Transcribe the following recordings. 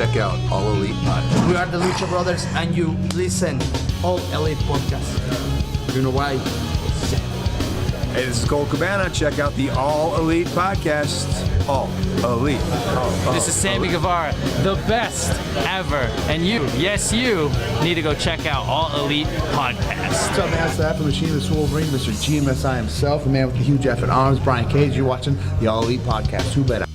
check out All Elite Podcast. We are the Lucha Brothers, and you listen All Elite Podcast. You know why? Hey, this is Cole Cabana. Check out the All Elite Podcast. All Elite. This is Sammy Guevara, the best ever. And you, yes, you, need to go check out All Elite Podcast. What's up, man? It's the Apple Machine, the Wolverine, Mr. GMSI himself, the man with the huge effort arms, Brian Cage. You're watching the All Elite Podcast. Who better?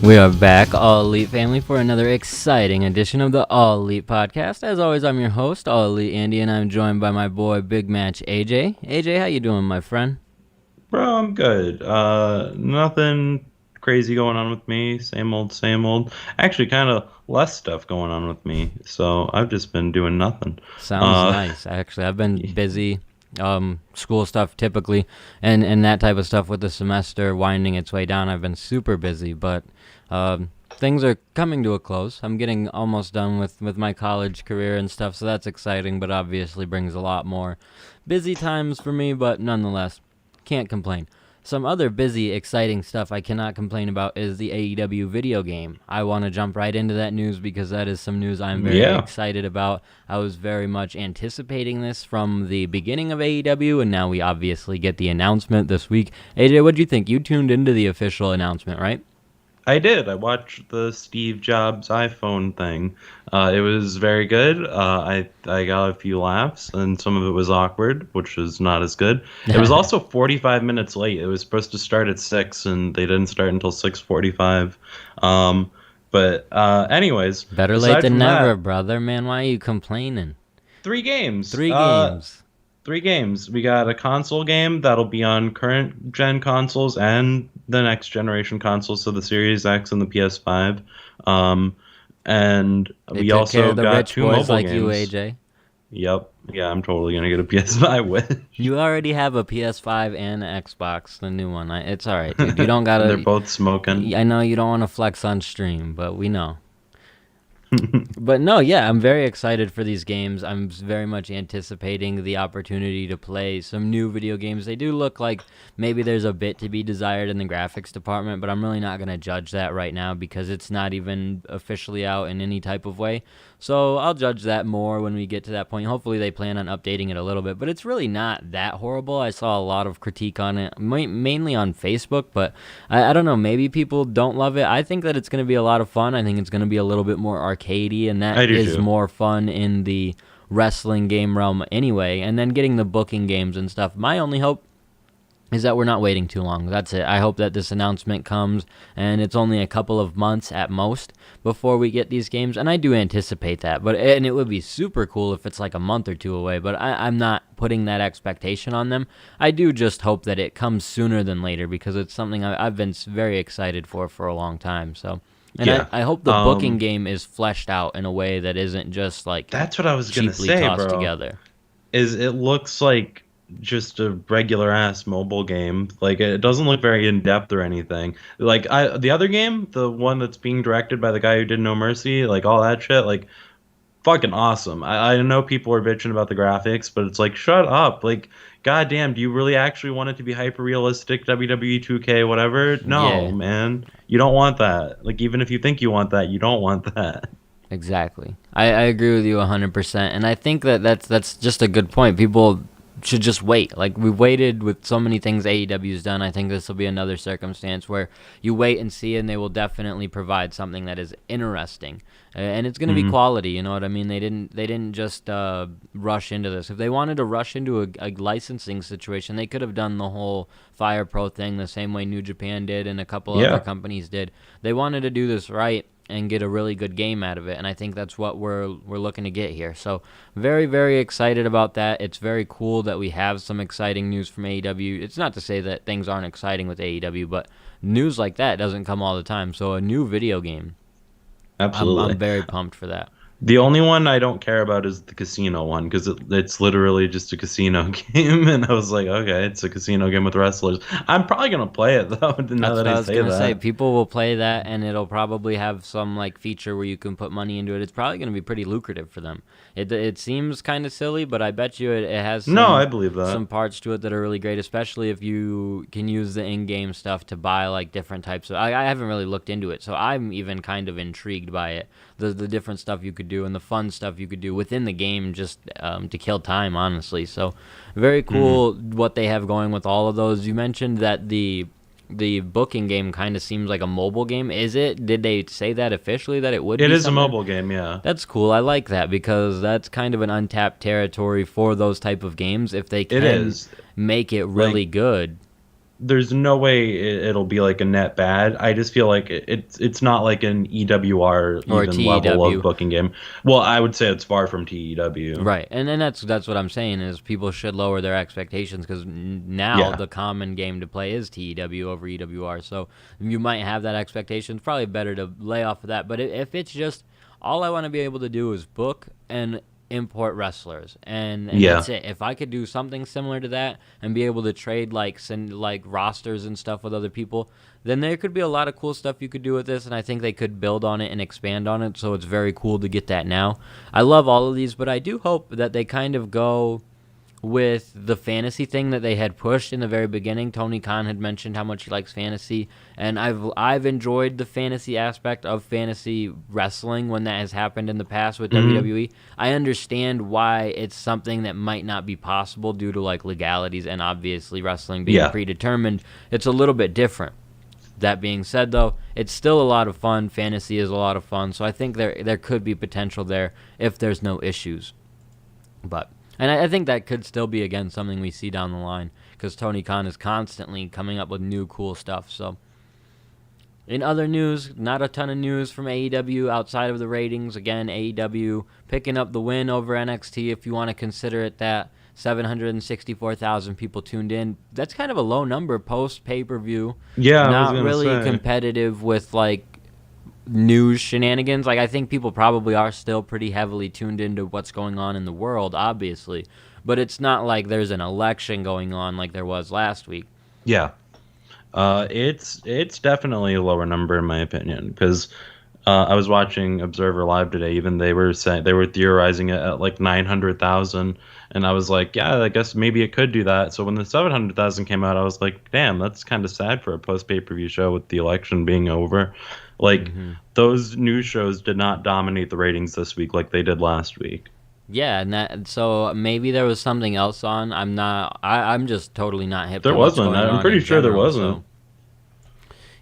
We are back, All Elite family, for another exciting edition of the All Elite Podcast. As always, I'm your host, All Elite Andy, and I'm joined by my boy, Big Match AJ. AJ, how you doing, my friend? Bro, I'm good. Nothing crazy going on with me. Same old, same old. Actually, kind of less stuff going on with me. So I've just been doing nothing. Sounds nice. Actually, I've been busy. School stuff typically, and that type of stuff with the semester winding its way down. I've been super busy, but things are coming to a close. I'm getting almost done with my college career and stuff, so that's exciting, but obviously brings a lot more busy times for me, but nonetheless, can't complain. Some other busy, exciting stuff I cannot complain about is the AEW video game. I want to jump right into that news because that is some news I'm very excited about. I was very much anticipating this from the beginning of AEW, and now we obviously get the announcement this week. AJ, what'd you think? You tuned into the official announcement, right? I did. I watched the Steve Jobs iPhone thing. It was very good. I got a few laughs, and some of it was awkward, which was not as good. It was also 45 minutes late. It was supposed to start at 6, and they didn't start until 6:45. But anyways. Better late than never, brother. Man, why are you complaining? 3 games. 3 games. 3 games. We got a console game that'll be on current gen consoles and the next generation consoles, so the Series X and the PS5. And we also got 2 mobile like games. You, AJ. Yep. Yeah, I'm totally gonna get a PS5 with. You already have a PS5 and an Xbox, the new one. It's all right, dude. You don't gotta. They're both smoking. I know you don't want to flex on stream, but we know. But no, yeah, I'm very excited for these games. I'm very much anticipating the opportunity to play some new video games. They do look like maybe there's a bit to be desired in the graphics department, but I'm really not going to judge that right now because it's not even officially out in any type of way. So I'll judge that more when we get to that point. Hopefully they plan on updating it a little bit, but it's really not that horrible. I saw a lot of critique on it, mainly on Facebook, but I don't know, maybe people don't love it. I think that it's going to be a lot of fun. I think it's going to be a little bit more arcadey, and that is more fun in the wrestling game realm anyway. And then getting the booking games and stuff. My only hope is that we're not waiting too long. That's it. I hope that this announcement comes, and it's only a couple of months at most before we get these games, and I do anticipate that. And it would be super cool if it's like a month or 2 away, but I'm not putting that expectation on them. I do just hope that it comes sooner than later because it's something I've been very excited for a long time. So. And yeah. I hope the booking game is fleshed out in a way that isn't just like that's what I was gonna say, tossed bro. Together. It looks like just a regular ass mobile game. Like it doesn't look very in depth or anything. Like the other game, the one that's being directed by the guy who did No Mercy, like all that shit, like fucking awesome. I know people are bitching about the graphics, but it's like shut up. Like goddamn, do you really actually want it to be hyper realistic WWE 2K whatever? No, man. You don't want that. Like even if you think you want that, you don't want that. Exactly. I agree with you 100%, and I think that's just a good point. People should just wait. Like we waited with so many things AEW's done. I think this will be another circumstance where you wait and see, and they will definitely provide something that is interesting, and it's going to be quality. You know what I mean? They didn't just rush into this. If they wanted to rush into a licensing situation, they could have done the whole Fire Pro thing the same way New Japan did and a couple other companies did. They wanted to do this right and get a really good game out of it, and I think that's what we're looking to get here. So very, very excited about that. It's very cool that we have some exciting news from AEW. It's not to say that things aren't exciting with AEW, but news like that doesn't come all the time. So a new video game, absolutely, I'm very pumped for that. The only one I don't care about is the casino one because it's literally just a casino game, and I was like, okay, it's a casino game with wrestlers. I'm probably gonna play it though. Now That's that what I I was say gonna say. that, People will play that, and it'll probably have some like feature where you can put money into it. It's probably gonna be pretty lucrative for them. It seems kind of silly, but I bet you it has no, I believe that. some parts to it that are really great, especially if you can use the in-game stuff to buy like different types of. I haven't really looked into it, so I'm even kind of intrigued by it. The different stuff you could do and the fun stuff you could do within the game just to kill time, honestly. So very cool what they have going with all of those. You mentioned that the booking game kind of seems like a mobile game. Is it? Did they say that officially that it would be? It is something? a mobile game, yeah. That's cool. I like that because that's kind of an untapped territory for those type of games if they can It is. make it really good. There's no way it'll be like a net bad. I just feel like it's not like an EWR Or even level TEW. of booking game. Well, I would say it's far from TEW. Right, and then that's what I'm saying is people should lower their expectations because now Yeah. the common game to play is TEW over EWR. So you might have that expectation. It's probably better to lay off of that. But if it's just all I want to be able to do is book and import wrestlers, and Yeah. that's it. If I could do something similar to that and be able to trade like rosters and stuff with other people, then there could be a lot of cool stuff you could do with this, and I think they could build on it and expand on it. So it's very cool to get that now. I love all of these, but I do hope that they kind of go with the fantasy thing that they had pushed in the very beginning. Tony Khan had mentioned how much he likes fantasy, and I've enjoyed the fantasy aspect of fantasy wrestling when that has happened in the past with WWE. I understand why it's something that might not be possible due to like legalities and obviously wrestling being Yeah. predetermined. It's a little bit different. That being said, though, it's still a lot of fun. Fantasy is a lot of fun, so I think there could be potential there if there's no issues. And I think that could still be, again, something we see down the line because Tony Khan is constantly coming up with new cool stuff. So, in other news, not a ton of news from AEW outside of the ratings. Again, AEW picking up the win over NXT, if you want to consider it that. 764,000 people tuned in. That's kind of a low number post pay-per-view. Yeah, I was Not gonna really say. competitive with like news shenanigans. Like I think people probably are still pretty heavily tuned into what's going on in the world, obviously, but it's not like there's an election going on like there was last week. Yeah. It's definitely a lower number in my opinion because I was watching Observer Live today. Even they were theorizing it at like 900,000, and I was like, yeah, I guess maybe it could do that. So when the 700,000 came out, I was like, damn, that's kind of sad for a post pay-per-view show with the election being over. Like those news shows did not dominate the ratings this week like they did last week. Yeah, and so maybe there was something else on. I'm just totally not hip. There to what's wasn't. going I'm on pretty in sure there general, wasn't. so.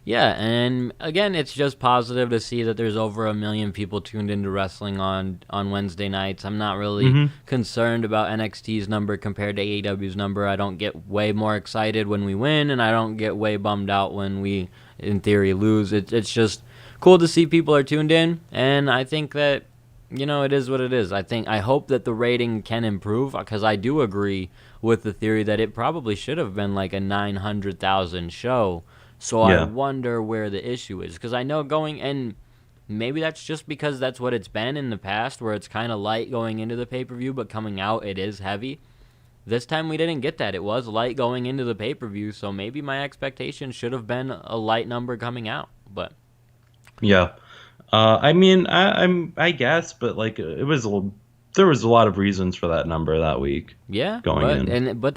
Yeah, and again, it's just positive to see that there's over 1 million people tuned into wrestling on Wednesday nights. I'm not really concerned about NXT's number compared to AEW's number. I don't get way more excited when we win, and I don't get way bummed out when we, in theory, lose. It's just cool to see people are tuned in, and I think that, it is what it is. I hope that the rating can improve, because I do agree with the theory that it probably should have been like a 900,000 show. So I Yeah. wonder where the issue is, because I know and maybe that's just because that's what it's been in the past, where it's kind of light going into the pay-per-view, but coming out it is heavy. This time we didn't get that. It was light going into the pay-per-view, so maybe my expectation should have been a light number coming out. But Yeah. I mean, I guess, but like there was a lot of reasons for that number that week. yeah, Going in. but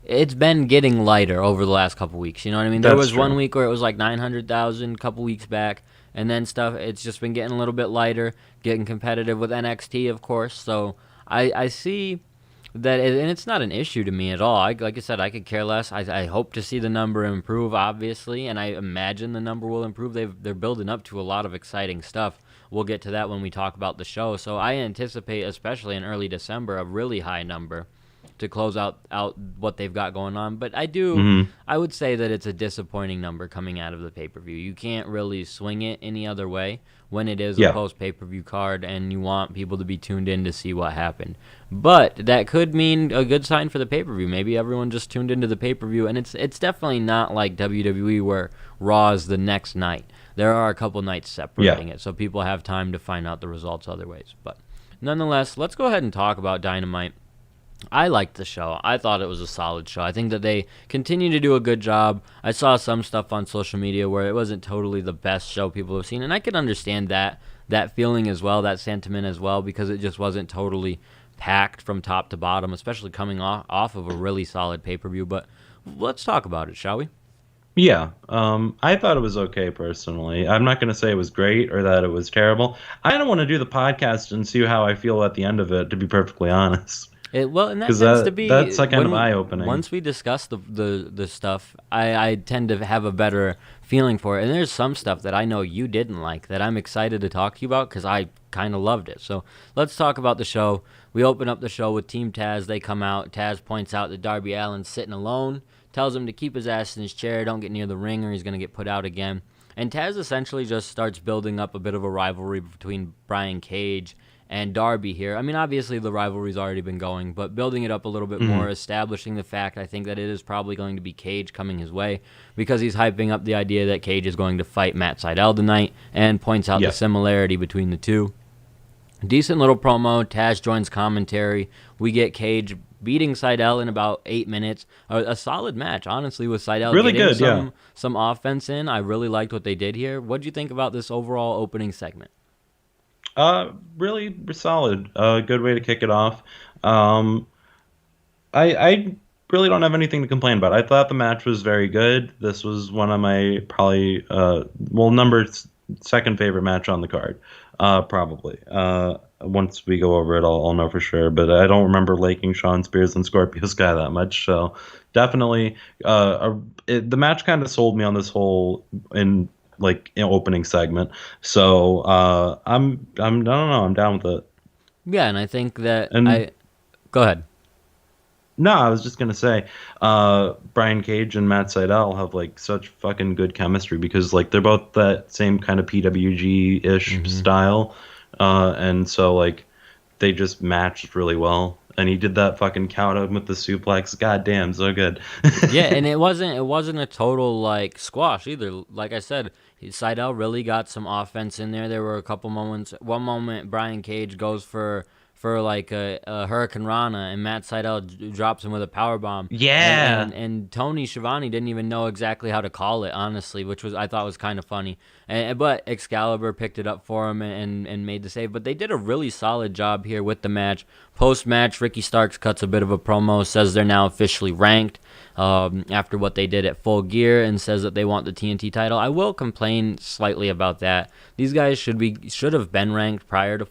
it's been getting lighter over the last couple weeks. You know what I mean? There That's was true. one week where it was like 900,000 a couple weeks back, and then stuff. It's just been getting a little bit lighter, getting competitive with NXT, of course. So I see that, and it's not an issue to me at all. Like I said, I could care less. I hope to see the number improve, obviously, and I imagine the number will improve. They're building up to a lot of exciting stuff. We'll get to that when we talk about the show. So I anticipate, especially in early December, a really high number to close out what they've got going on. But I would say that it's a disappointing number coming out of the pay-per-view. You can't really swing it any other way when it is a post pay-per-view card and you want people to be tuned in to see what happened. But that could mean a good sign for the pay-per-view. Maybe everyone just tuned into the pay-per-view, and it's definitely not like WWE where Raw is the next night. there are a couple nights separating it, so people have time to find out the results other ways. But nonetheless, let's go ahead and talk about Dynamite. I liked the show. I thought it was a solid show. I think that they continue to do a good job. I saw some stuff on social media where it wasn't totally the best show people have seen, and I can understand that feeling as well, that sentiment as well, because it just wasn't totally packed from top to bottom, especially coming off of a really solid pay-per-view. But let's talk about it, shall we? Yeah, I thought it was okay personally. I'm not going to say it was great or that it was terrible. I don't want to do the podcast and see how I feel at the end of it, to be perfectly honest. Well, and that tends Because to be that's like kind of eye-opening. Once we discuss the stuff, I tend to have a better feeling for it. And there's some stuff that I know you didn't like that I'm excited to talk to you about because I kind of loved it. So let's talk about the show. We open up the show with Team Taz. They come out. Taz points out that Darby Allin's sitting alone, tells him to keep his ass in his chair, don't get near the ring or he's going to get put out again. And Taz essentially just starts building up a bit of a rivalry between Brian Cage and Darby here. I mean, obviously the rivalry's already been going, but building it up a little bit more, establishing the fact, I think that it is probably going to be Cage coming his way because he's hyping up the idea that Cage is going to fight Matt Sydal tonight and points out the similarity between the two. Decent little promo. Taz joins commentary. We get Cage beating Sydal in about 8 minutes. A solid match, honestly, with Sydal really getting good, some offense in. I really liked what they did here. What did you think about this overall opening segment? Really solid. Good way to kick it off. I really don't have anything to complain about. I thought the match was very good. This was one of my probably second favorite match on the card. Probably. Once we go over it, I'll know for sure. But I don't remember liking Shawn Spears and Scorpio Sky that much. So definitely, the match kind of sold me on this whole opening segment. So I don't know. I'm down with it. Yeah, and I think that go ahead. No, I was just gonna say, Brian Cage and Matt Sydal have like such fucking good chemistry because like they're both that same kind of PWG-ish style, and so like they just matched really well. And he did that fucking count out with the suplex. God damn, so good. Yeah, and it wasn't a total like squash either. Like I said, Sydal really got some offense in there. There were a couple moments. One moment, Brian Cage goes for like a Hurricane Rana, and Matt Sydal drops him with a powerbomb. Yeah. And Tony Schiavone didn't even know exactly how to call it, honestly, which I thought was kind of funny. But Excalibur picked it up for him and made the save. But they did a really solid job here with the match. Post-match, Ricky Starks cuts a bit of a promo, says they're now officially ranked after what they did at Full Gear, and says that they want the TNT title. I will complain slightly about that. These guys should have been ranked prior to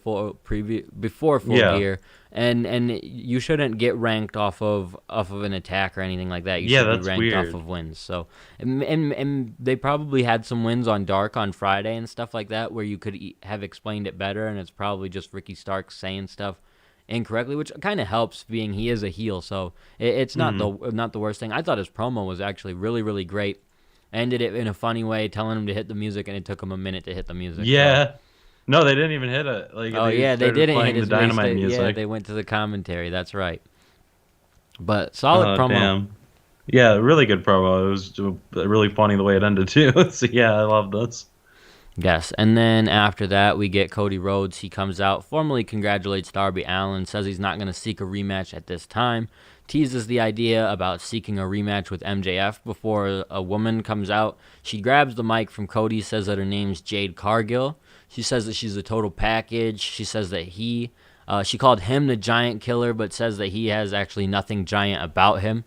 before Full Gear, and you shouldn't get ranked off of an attack or anything like that. You should be ranked weird. off of wins. So and they probably had some wins on Dark on Friday and stuff like that where you could have explained it better, and it's probably just Ricky Starks saying stuff incorrectly, which kind of helps, being he is a heel, so it's not the worst thing. I thought his promo was actually really, really great. Ended it in a funny way, telling him to hit the music, and it took him a minute to hit the music. Yeah. No, they didn't even hit it. Like, they didn't hit the Dynamite music. Yeah, they went to the commentary. That's right. But solid promo. Damn. Yeah, really good promo. It was really funny the way it ended too. So yeah, I love this. Yes, and then after that, we get Cody Rhodes. He comes out, formally congratulates Darby Allin, says he's not going to seek a rematch at this time, teases the idea about seeking a rematch with MJF before a woman comes out. She grabs the mic from Cody, says that her name's Jade Cargill. She says that she's a total package. She says that she called him the giant killer, but says that he has actually nothing giant about him.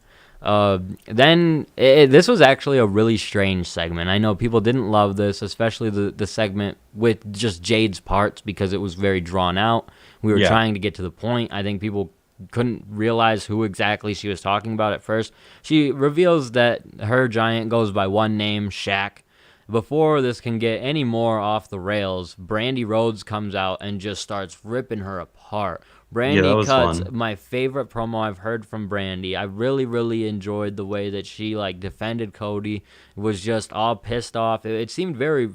This was actually a really strange segment. I know people didn't love this, especially the segment with just Jade's parts, because it was very drawn out. We were trying to get to the point. I think people couldn't realize who exactly she was talking about at first. She reveals that her giant goes by one name, Shaq. Before this can get any more off the rails, Brandy Rhodes comes out and just starts ripping her apart. Brandy cuts fun. My favorite promo I've heard from Brandy. I really, really enjoyed the way that she defended Cody. Was just all pissed off. It seemed very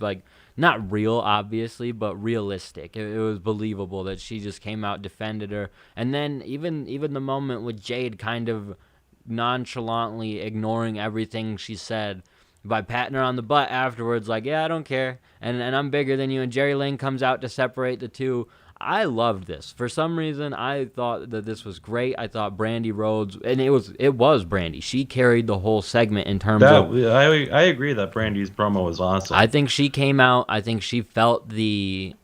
not real, obviously, but realistic. It was believable that she just came out, defended her, and then even the moment with Jade kind of nonchalantly ignoring everything she said. by patting her on the butt afterwards, like, yeah, I don't care, and I'm bigger than you. And Jerry Lane comes out to separate the two. I loved this. For some reason, I thought that this was great. I thought Brandy Rhodes, and it was Brandy. She carried the whole segment in terms of. I agree that Brandy's promo was awesome. I think she came out. I think she felt the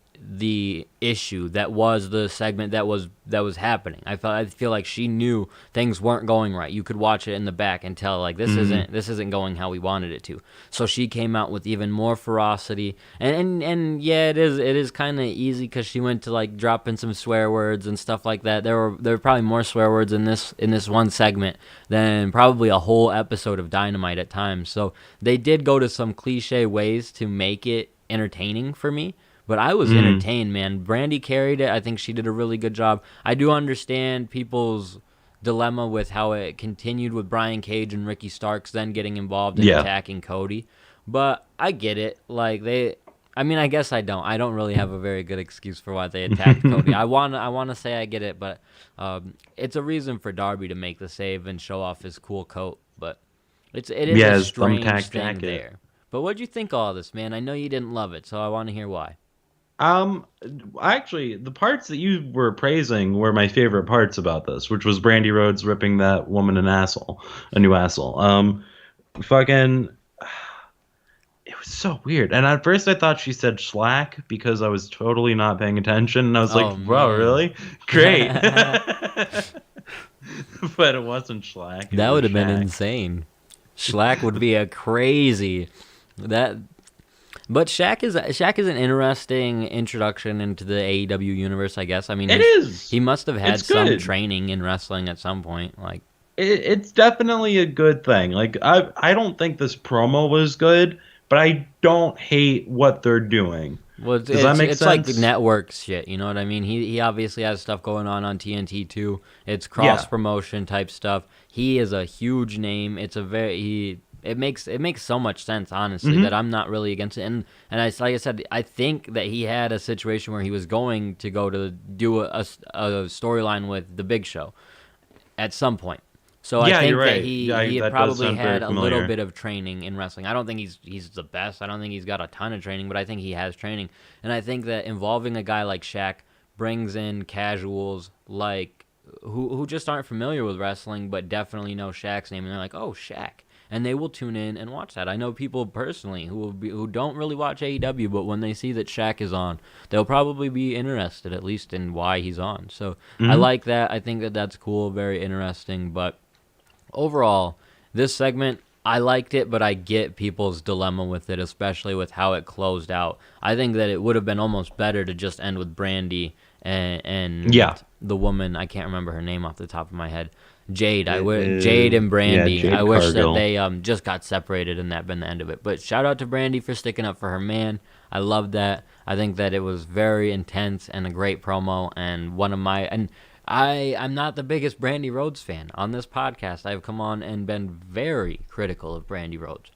issue that was the segment that was happening. I feel like she knew things weren't going right. You could watch it in the back and tell like this isn't going how we wanted it to. So she came out with even more ferocity. And yeah, it is kind of easy because she went to like drop in some swear words and stuff like that. There were probably more swear words in this one segment than probably a whole episode of Dynamite at times. So they did go to some cliche ways to make it entertaining for me. But I was entertained, man. Brandy carried it. I think she did a really good job. I do understand people's dilemma with how it continued with Brian Cage and Ricky Starks then getting involved in attacking Cody. But I get it. Like I guess I don't. I don't really have a very good excuse for why they attacked Cody. I wanna say I get it, but it's a reason for Darby to make the save and show off his cool coat. But it is a strange thing there. But what'd you think of all this, man? I know you didn't love it, so I want to hear why. Actually, the parts that you were praising were my favorite parts about this, which was Brandy Rhodes ripping that woman a new asshole. Fucking, it was so weird. And at first I thought she said schlack because I was totally not paying attention, and I was like, "Wow, really? Great!" But it wasn't schlack. That would have been insane. Schlack would be a crazy that. But Shaq is an interesting introduction into the AEW universe, I guess. I mean, it is. He must have had some training in wrestling at some point. Like, it's definitely a good thing. Like, I don't think this promo was good, but I don't hate what they're doing. Well, Does that make sense? Like network shit, you know what I mean? He obviously has stuff going on TNT too. It's cross promotion type stuff. He is a huge name. It makes so much sense, honestly, that I'm not really against it. And like I said, I think that he had a situation where he was going to go to do a storyline with the Big Show at some point. So I think that he had probably had a little bit of training in wrestling. I don't think he's the best. I don't think he's got a ton of training, but I think he has training. And I think that involving a guy like Shaq brings in casuals like who just aren't familiar with wrestling, but definitely know Shaq's name, and they're like, oh, Shaq. And they will tune in and watch that. I know people personally who don't really watch AEW, but when they see that Shaq is on, they'll probably be interested, at least in why he's on. So I like that. I think that that's cool, very interesting. But overall, this segment, I liked it, but I get people's dilemma with it, especially with how it closed out. I think that it would have been almost better to just end with Brandy and the woman, I can't remember her name off the top of my head. Jade and Brandy. Jade I wish Cargill. that they just got separated and that been the end of it. But shout out to Brandy for sticking up for her man. I love that. I think that it was very intense and a great promo. And I'm not the biggest Brandy Rhodes fan. On this podcast, I've come on and been very critical of Brandy Rhodes.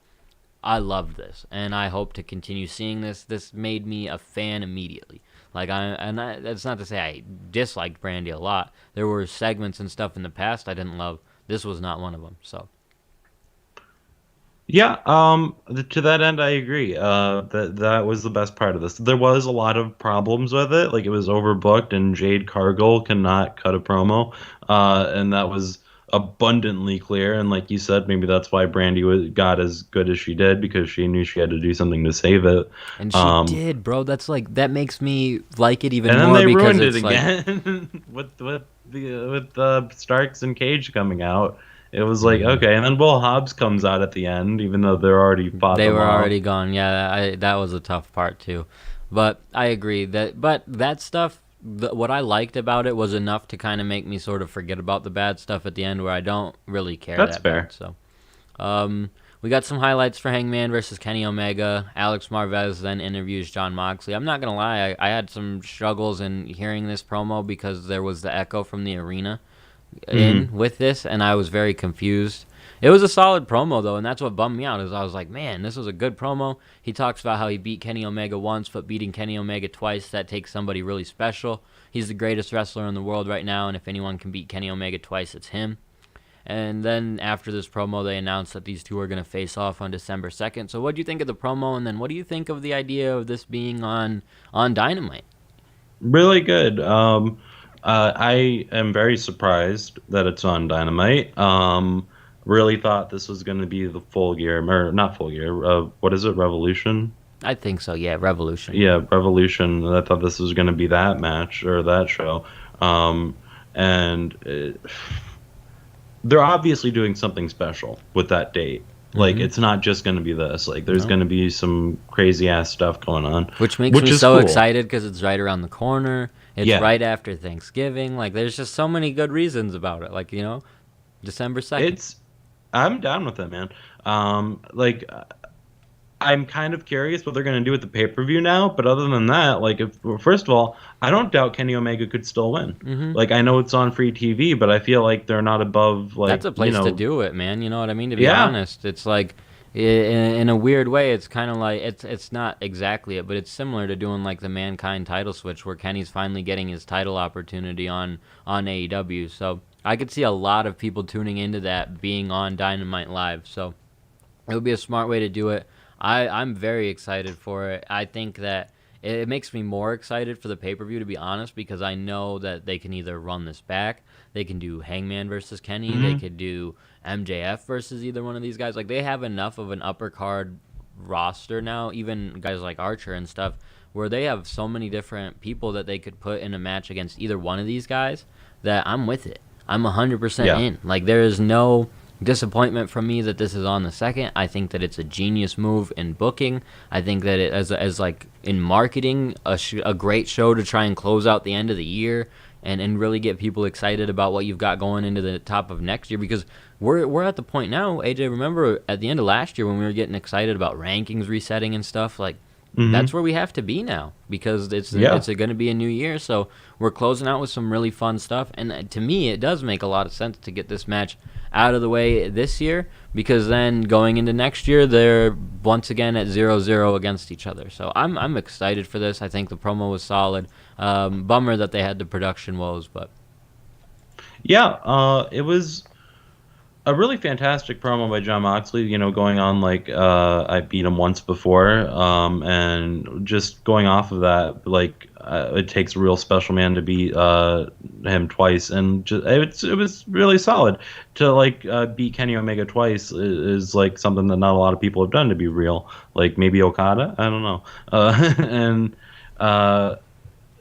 I love this, and I hope to continue seeing this. This made me a fan immediately. That's not to say I disliked Brandy a lot. There were segments and stuff in the past I didn't love. This was not one of them. So, yeah. To that end, I agree. That was the best part of this. There was a lot of problems with it. Like, it was overbooked, and Jade Cargill cannot cut a promo, and that was abundantly clear. And like you said, maybe that's why Brandy got as good as she did, because she knew she had to do something to save it. And she did, bro. That makes me like it even more. And then they because ruined it it's again with Starks and Cage coming out. It was like, okay, and then Will Hobbs comes out at the end, even though they're already fought. They were off. already gone. Yeah, that was a tough part too. But I agree but that stuff. What I liked about it was enough to kind of make me sort of forget about the bad stuff at the end, where I don't really care. That's that fair. Bad, so, we got some highlights for Hangman versus Kenny Omega. Alex Marvez then interviews Jon Moxley. I'm not gonna lie, I had some struggles in hearing this promo because there was the echo from the arena with this, and I was very confused. It was a solid promo, though, and that's what bummed me out. Is I was like, man, this was a good promo. He talks about how he beat Kenny Omega once, but beating Kenny Omega twice, that takes somebody really special. He's the greatest wrestler in the world right now, and if anyone can beat Kenny Omega twice, it's him. And then after this promo, they announced that these two are going to face off on December 2nd. So what do you think of the promo? And then what do you think of the idea of this being on Dynamite? Really good. I am very surprised that it's on Dynamite. Really thought this was going to be the Full Gear, or not Full Gear. What is it? Revolution? I think so, yeah, Revolution. Yeah, Revolution. I thought this was going to be that match or that show. They're obviously doing something special with that date. Like, it's not just going to be this. Like, there's going to be some crazy ass stuff going on, which makes me so cool. excited because it's right around the corner. It's right after Thanksgiving. Like, there's just so many good reasons about it. Like, December 2nd. I'm down with it, man. I'm kind of curious what they're going to do with the pay-per-view now, but other than that, like, first of all, I don't doubt Kenny Omega could still win. Like, I know it's on free TV, but I feel like they're not above, like, that's a place to do it, man. You know what I mean? To be honest, it's like, in a weird way, it's kind of like, it's not exactly it, but it's similar to doing, like, the Mankind title switch, where Kenny's finally getting his title opportunity on AEW. So I could see a lot of people tuning into that being on Dynamite Live. So it would be a smart way to do it. I'm very excited for it. I think that it makes me more excited for the pay-per-view, to be honest, because I know that they can either run this back, they can do Hangman versus Kenny, they could do MJF versus either one of these guys. Like, they have enough of an upper card roster now, even guys like Archer and stuff, where they have so many different people that they could put in a match against either one of these guys, that I'm with it. I'm 100% in. Like, there is no disappointment from me that this is on the 2nd. I think that it's a genius move in booking. I think that it as like in marketing, a great show to try and close out the end of the year and really get people excited about what you've got going into the top of next year, because we're at the point now, AJ, remember at the end of last year when we were getting excited about rankings resetting and stuff, like, that's where we have to be now, because it's going to be a new year. So we're closing out with some really fun stuff. And to me, it does make a lot of sense to get this match out of the way this year, because then going into next year, they're once again at 0-0 against each other. So I'm excited for this. I think the promo was solid. Bummer that they had the production woes, but it was a really fantastic promo by Jon Moxley, going on like I beat him once before, and just going off of that, like, it takes a real special man to beat him twice, and just, it was really solid to like beat Kenny Omega twice is like something that not a lot of people have done, to be real. Like, maybe Okada, I don't know, and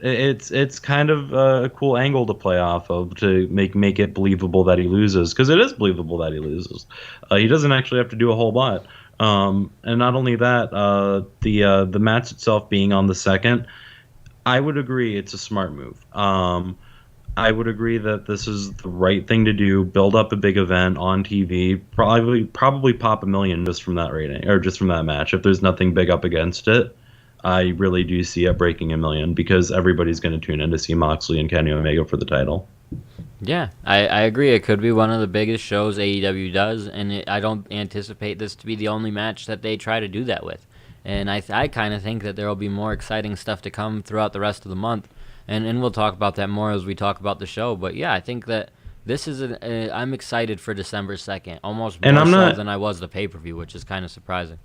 it's kind of a cool angle to play off of to make it believable that he loses, because it is believable that he loses. He doesn't actually have to do a whole lot, and not only that, the match itself being on the 2nd, I would agree it's a smart move. I would agree that this is the right thing to do. Build up a big event on TV, probably pop 1 million just from that rating, or just from that match. If there's nothing big up against it, I really do see it breaking 1 million, because everybody's going to tune in to see Moxley and Kenny Omega for the title. Yeah, I agree. It could be one of the biggest shows AEW does, and I don't anticipate this to be the only match that they try to do that with. And I kind of think that there will be more exciting stuff to come throughout the rest of the month, and we'll talk about that more as we talk about the show. But yeah, I think that this is I'm excited for December 2nd, almost more so than I was the pay-per-view, which is kind of surprising.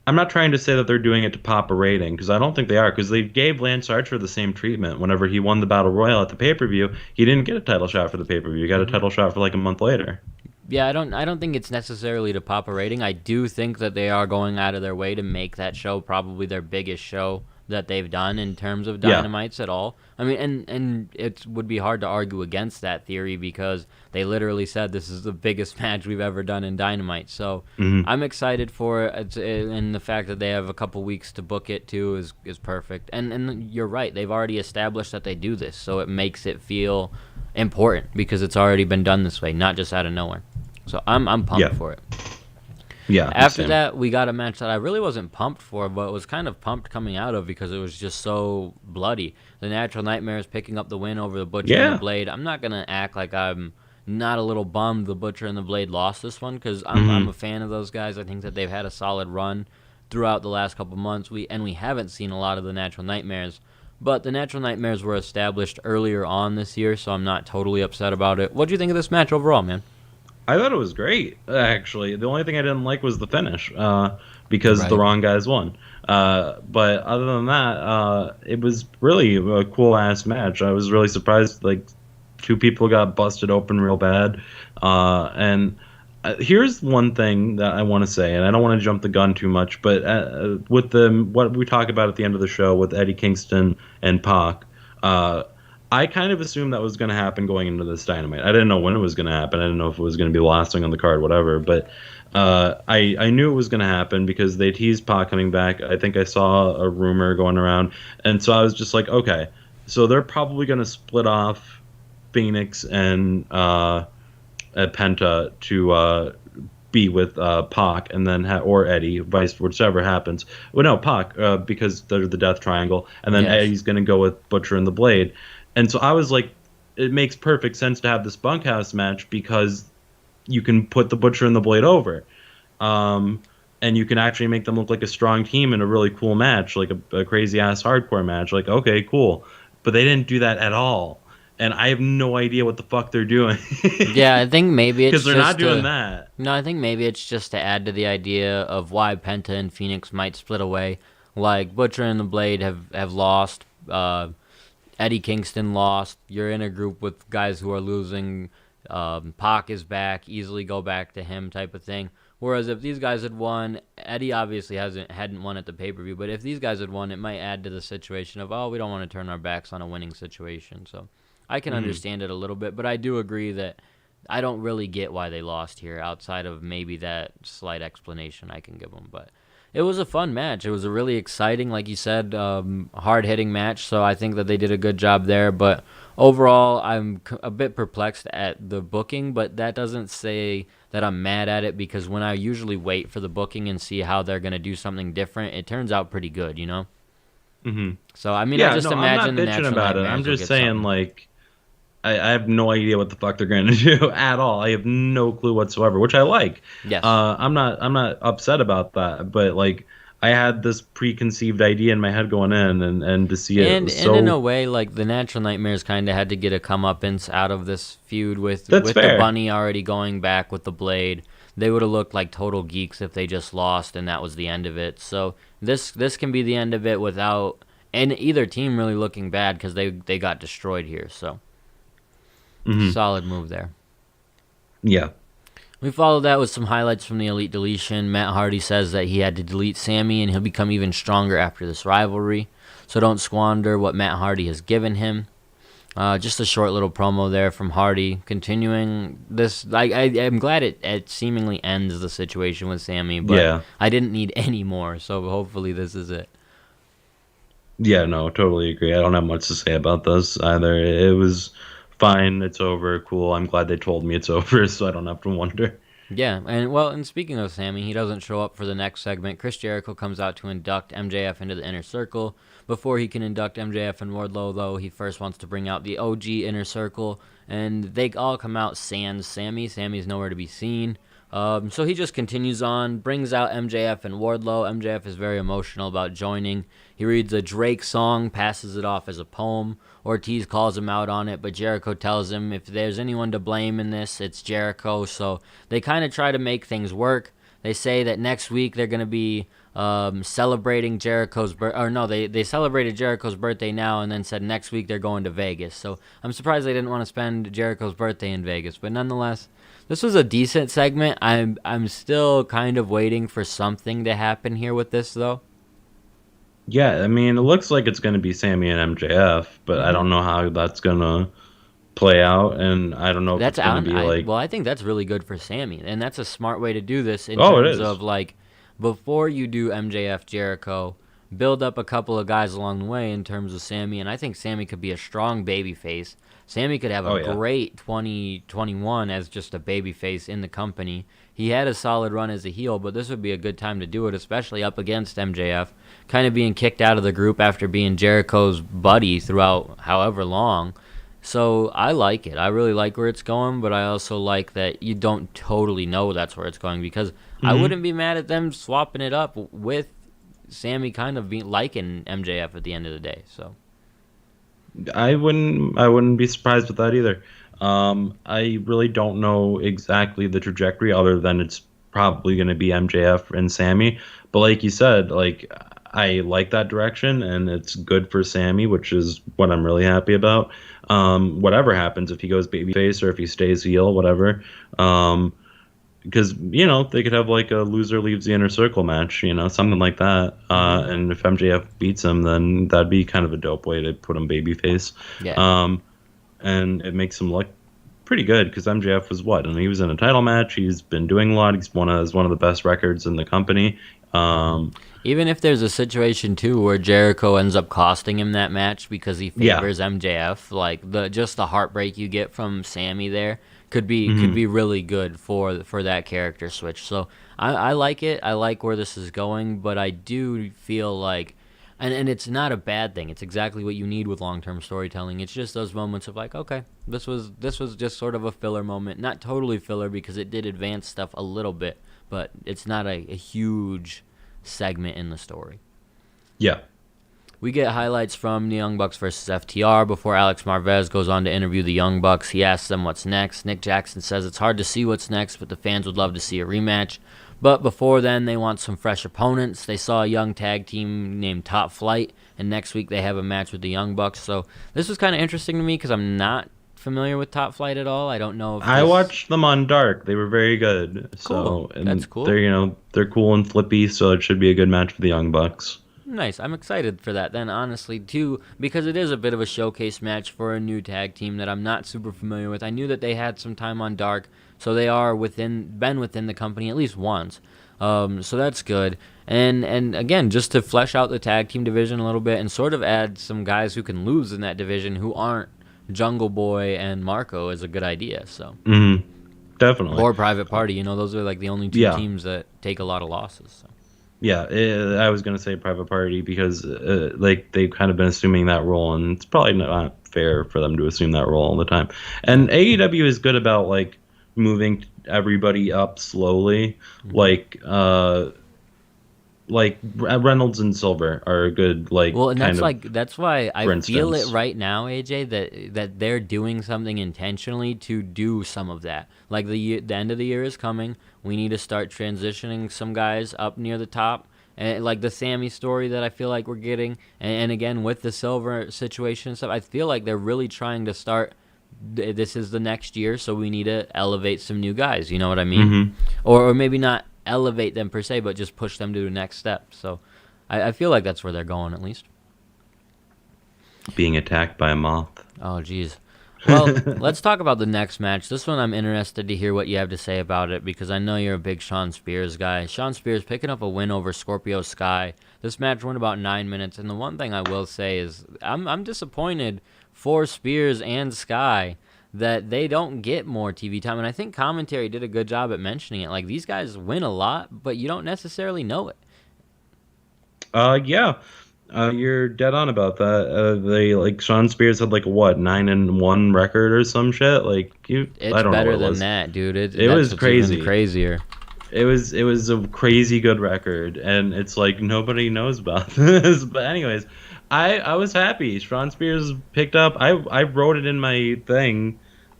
I'm not trying to say that they're doing it to pop a rating, because I don't think they are, because they gave Lance Archer the same treatment. Whenever he won the Battle Royal at the pay-per-view, he didn't get a title shot for the pay-per-view. He got a title shot for like a month later. Yeah, I don't think it's necessarily to pop a rating. I do think that they are going out of their way to make that show probably their biggest show that they've done in terms of Dynamites at all. I mean, and it would be hard to argue against that theory, because they literally said this is the biggest match we've ever done in Dynamite. So I'm excited for it, and the fact that they have a couple weeks to book it too is perfect. And you're right, they've already established that they do this, so it makes it feel important because it's already been done this way, not just out of nowhere. So I'm pumped for it. Yeah. After that, we got a match that I really wasn't pumped for, but was kind of pumped coming out of because it was just so bloody. The Natural Nightmares picking up the win over the Butcher and the Blade. I'm not going to act like I'm not a little bummed the Butcher and the Blade lost this one, because I'm a fan of those guys. I think that they've had a solid run throughout the last couple months. We haven't seen a lot of the Natural Nightmares, but the Natural Nightmares were established earlier on this year, so I'm not totally upset about it. What do you think of this match overall, man? I thought it was great, actually. The only thing I didn't like was the finish, because the Right. wrong guys won. But other than that, it was really a cool ass match. I was really surprised. Like, two people got busted open real bad. And here's one thing that I want to say, and I don't want to jump the gun too much, but with what we talk about at the end of the show with Eddie Kingston and Pac. I kind of assumed that was going to happen going into this Dynamite. I didn't know when it was going to happen. I didn't know if it was going to be the last thing on the card, whatever. But I knew it was going to happen because they teased Pac coming back. I think I saw a rumor going around, and so I was just like, okay, so they're probably going to split off Phoenix and Penta to be with Pac, and then or Eddie, whichever happens. Well, no, Pac, because they're the Death Triangle, and then Yes. Eddie's going to go with Butcher and the Blade. And so I was like, it makes perfect sense to have this bunkhouse match because you can put the Butcher and the Blade over. And you can actually make them look like a strong team in a really cool match, like a crazy ass hardcore match. Like, okay, cool. But they didn't do that at all. And I have no idea what the fuck they're doing. Yeah, I think maybe it's Because they're not just doing to- that. No, I think maybe it's just to add to the idea of why Penta and Phoenix might split away. Like Butcher and the Blade have lost. Eddie Kingston lost. You're in a group with guys who are losing. Pac is back. Easily go back to him type of thing. Whereas if these guys had won, Eddie obviously hadn't won at the pay-per-view, but if these guys had won, it might add to the situation of, oh, we don't want to turn our backs on a winning situation. So I can understand it a little bit, but I do agree that I don't really get why they lost here outside of maybe that slight explanation I can give them. But it was a fun match. It was a really exciting, like you said, hard-hitting match. So I think that they did a good job there. But overall, I'm a bit perplexed at the booking, but that doesn't say that I'm mad at it because when I usually wait for the booking and see how they're going to do something different, it turns out pretty good, you know? Mm-hmm. So, I mean, Yeah, I just no, imagine I'm the not bitching natural about it. nightmares I'm will just get saying, something. like, I have no idea what the fuck they're going to do at all. I have no clue whatsoever, which I like. Yes. I'm not upset about that, but like I had this preconceived idea in my head going in, and to see it And was in a so way, like the Natural Nightmares kind of had to get a comeuppance out of this feud with That's the fair. Bunny already going back with the Blade. They would have looked like total geeks if they just lost and that was the end of it. So this can be the end of it without and either team really looking bad because they got destroyed here. So solid move there. yeah. We followed that with some highlights from the Elite Deletion. Matt Hardy says that he had to delete Sammy and he'll become even stronger after this rivalry. So don't squander what Matt Hardy has given him. Just a short little promo there from Hardy. Continuing this, I'm glad it seemingly ends the situation with Sammy, but Yeah. I didn't need any more, so hopefully this is it. Yeah, no, totally agree. I don't have much to say about this either. It was fine. It's over. Cool. I'm glad they told me it's over, so I don't have to wonder. Yeah, and speaking of Sammy, he doesn't show up for the next segment. Chris Jericho comes out to induct MJF into the Inner Circle. Before he can induct MJF and Wardlow, though, he first wants to bring out the OG Inner Circle, and they all come out sans Sammy. Sammy's nowhere to be seen. So he just continues on, brings out MJF and Wardlow. MJF is very emotional about joining. He reads a Drake song, passes it off as a poem. Ortiz calls him out on it, but Jericho tells him if there's anyone to blame in this, it's Jericho. So they kind of try to make things work. They say that next week they're going to be celebrating Jericho's birthday. Or no, they celebrated Jericho's birthday now and then said next week they're going to Vegas. So I'm surprised they didn't want to spend Jericho's birthday in Vegas. But nonetheless, this was a decent segment. I'm still kind of waiting for something to happen here with this, though. Yeah, I mean, it looks like it's going to be Sammy and MJF, but I don't know how that's going to play out, and I don't know if That's it's going to be like... well, I think that's really good for Sammy, and that's a smart way to do this in Oh, it terms is. of like before you do MJF Jericho, build up a couple of guys along the way in terms of Sammy, and I think Sammy could be a strong baby face. Sammy could have a Oh, yeah. great 2021 as just a baby face in the company. He had a solid run as a heel, but this would be a good time to do it, especially up against MJF, kind of being kicked out of the group after being Jericho's buddy throughout however long. So I like it. I really like where it's going, but I also like that you don't totally know that's where it's going because I wouldn't be mad at them swapping it up with Sammy kind of being liking MJF at the end of the day. So I wouldn't be surprised with that either. I really don't know exactly the trajectory other than it's probably going to be MJF and Sammy. But like you said, like I like that direction and it's good for Sammy, which is what I'm really happy about. Whatever happens, if he goes babyface or if he stays heel, whatever. Because they could have like a loser leaves the inner circle match, something like that. And if MJF beats him, then that'd be kind of a dope way to put him babyface. Yeah. And it makes him look pretty good because MJF was what? And he was in a title match. He's been doing a lot. He's has one of the best records in the company. Even if there's a situation too where Jericho ends up costing him that match because he favors MJF, like the heartbreak you get from Sammy there could be really good for that character switch. So I like it. I like where this is going, but I do feel like, and it's not a bad thing. It's exactly what you need with long-term storytelling. It's just those moments of like, okay, this was just sort of a filler moment, not totally filler because it did advance stuff a little bit, but it's not a huge segment in the story. Yeah. We get highlights from the Young Bucks versus FTR before Alex Marvez goes on to interview the Young Bucks. He asks them what's next. Nick Jackson says it's hard to see what's next, but the fans would love to see a rematch. But before then, they want some fresh opponents. They saw a young tag team named Top Flight, and next week they have a match with the Young Bucks. So this was kind of interesting to me because I'm not familiar with Top Flight at all. I don't know if I watched them on Dark. They were very good. Cool. So and That's cool. They're cool and flippy, so it should be a good match for the Young Bucks. Nice. I'm excited for that then, honestly, too, because it is a bit of a showcase match for a new tag team that I'm not super familiar with. I knew that they had some time on Dark, so they are been within the company at least once. So that's good. And again, just to flesh out the tag team division a little bit and sort of add some guys who can lose in that division who aren't Jungle Boy and Marco is a good idea. So Definitely. Or Private Party, those are like the only two teams that take a lot of losses. So. Yeah, I was gonna say Private Party because they've kind of been assuming that role, and it's probably not fair for them to assume that role all the time. And AEW is good about like moving everybody up slowly, like Reynolds and Silver are a good and that's why I feel it right now, AJ, that they're doing something intentionally to do some of that. Like the end of the year is coming. We need to start transitioning some guys up near the top. And like the Sammy story that I feel like we're getting, and again with the Silver situation and stuff, I feel like they're really trying to start. This is the next year, so we need to elevate some new guys. You know what I mean? Or maybe not elevate them per se, but just push them to the next step. So I feel like that's where they're going, at least. Being attacked by a moth. Oh, geez. Well, let's talk about the next match. This one I'm interested to hear what you have to say about it because I know you're a big Sean Spears guy. Sean Spears picking up a win over Scorpio Sky. This match went about 9 minutes, and the one thing I will say is I'm disappointed for Spears and Sky that they don't get more TV time, and I think commentary did a good job at mentioning it. Like, these guys win a lot, but you don't necessarily know it. Yeah. You're dead on about that. They Sean Spears had 9-1 record or some shit. It's I don't better know than that, dude. It was crazy. Even crazier. It was a crazy good record, and it's like nobody knows about this. But anyways, I was happy. Sean Spears picked up. I wrote it in my thing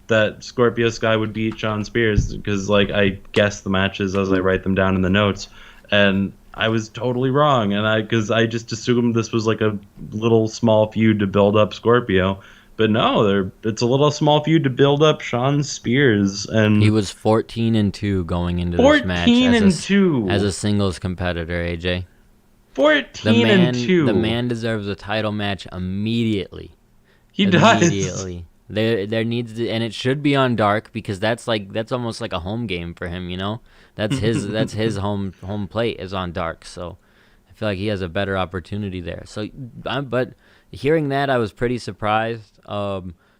that Scorpio Sky would beat Sean Spears because I guess the matches as I write them down in the notes, and I was totally wrong, and because I just assumed this was a little small feud to build up Scorpio, but no, it's a little small feud to build up Sean Spears, and he was 14-2 going into this match 14-2 as a singles competitor. AJ, 14-2. The man deserves a title match immediately. He does. There needs to, and it should be on Dark because that's almost like a home game for him, That's his home plate is on Dark, so I feel like he has a better opportunity there. So, but hearing that, I was pretty surprised.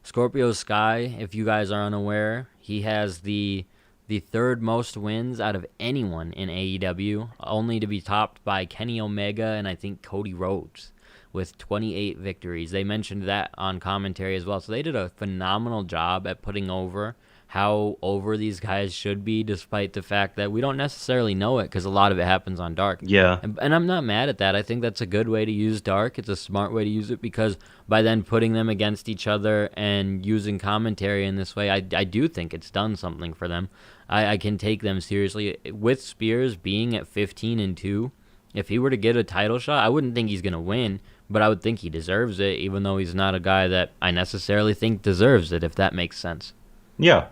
Scorpio Sky, if you guys are unaware, he has the third most wins out of anyone in AEW, only to be topped by Kenny Omega and I think Cody Rhodes with 28 victories. They mentioned that on commentary as well. So they did a phenomenal job at putting over how over these guys should be, despite the fact that we don't necessarily know it because a lot of it happens on Dark. Yeah. And I'm not mad at that. I think that's a good way to use Dark. It's a smart way to use it because by then putting them against each other and using commentary in this way, I do think it's done something for them. I can take them seriously. With Spears being at 15-2, if he were to get a title shot, I wouldn't think he's going to win, but I would think he deserves it, even though he's not a guy that I necessarily think deserves it, if that makes sense. Yeah.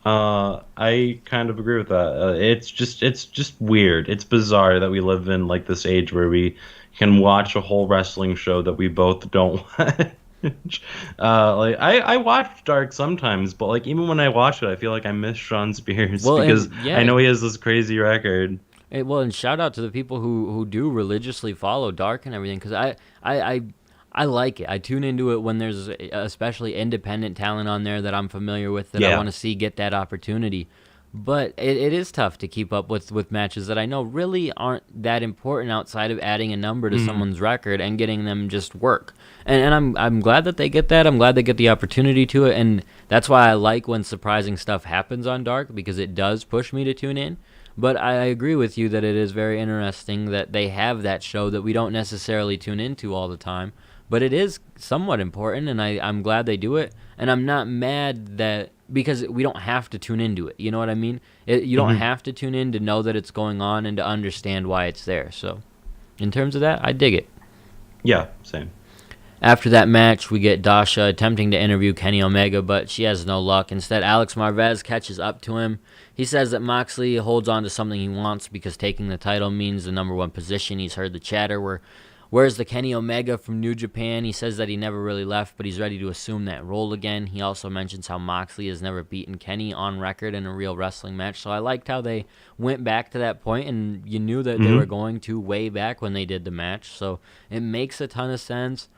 I kind of agree with that. It's just weird. It's bizarre that we live in like this age where we can watch a whole wrestling show that we both don't watch. Like I watch Dark sometimes, but like even when I watch it, I feel like I miss Sean Spears because I know he has this crazy record. And shout out to the people who do religiously follow Dark and everything, because I like it. I tune into it when there's especially independent talent on there that I'm familiar with that I want to see get that opportunity. But it is tough to keep up with matches that I know really aren't that important outside of adding a number to someone's record and getting them just work. And I'm glad that they get that. I'm glad they get the opportunity to it. And that's why I like when surprising stuff happens on Dark, because it does push me to tune in. But I agree with you that it is very interesting that they have that show that we don't necessarily tune into all the time. But it is somewhat important, and I'm glad they do it. And I'm not mad that, because we don't have to tune into it. You know what I mean? You don't have to tune in to know that it's going on and to understand why it's there. So in terms of that, I dig it. Yeah, same. After that match, we get Dasha attempting to interview Kenny Omega, but she has no luck. Instead, Alex Marvez catches up to him. He says that Moxley holds on to something he wants because taking the title means the number one position. He's heard the chatter where's the Kenny Omega from New Japan? He says that he never really left, but he's ready to assume that role again. He also mentions how Moxley has never beaten Kenny on record in a real wrestling match. So I liked how they went back to that point, and you knew that they were going to way back when they did the match. So it makes a ton of sense.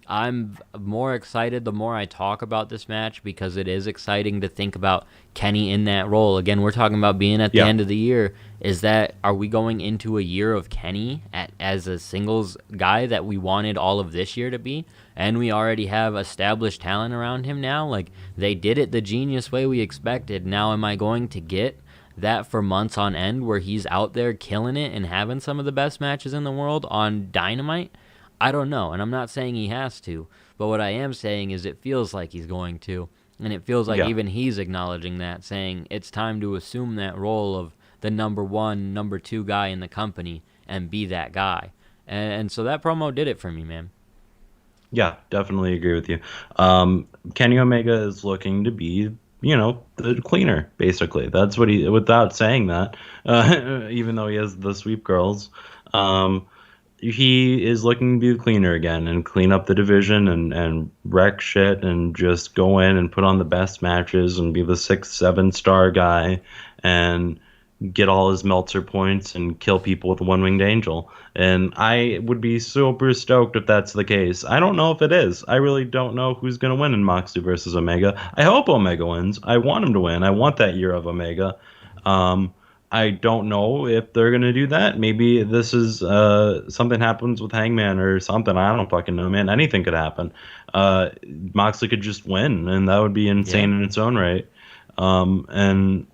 I'm more excited the more I talk about this match, because it is exciting to think about Kenny in that role. Again, we're talking about being at the end of the year. Are we going into a year of Kenny as a singles guy that we wanted all of this year to be? And we already have established talent around him now. Like, they did it the genius way we expected. Now, am I going to get that for months on end where he's out there killing it and having some of the best matches in the world on Dynamite? I don't know, and I'm not saying he has to, but what I am saying is it feels like he's going to, and it feels like even he's acknowledging that, saying it's time to assume that role of the number one, number two guy in the company and be that guy. And so that promo did it for me, man. Yeah, definitely agree with you. Kenny Omega is looking to be, the cleaner, basically. That's what without saying that, even though he has the sweep girls, he is looking to be the cleaner again and clean up the division and wreck shit and just go in and put on the best matches and be the 6-7 star guy and get all his Meltzer points and kill people with a one-winged angel. And I would be super stoked if that's the case. I don't know if it is. I really don't know who's going to win in Moxley versus Omega. I hope Omega wins. I want him to win. I want that year of Omega. I don't know if they're going to do that. Maybe this is something happens with Hangman or something. I don't fucking know, man. Anything could happen. Moxley could just win, and that would be insane in its own right. And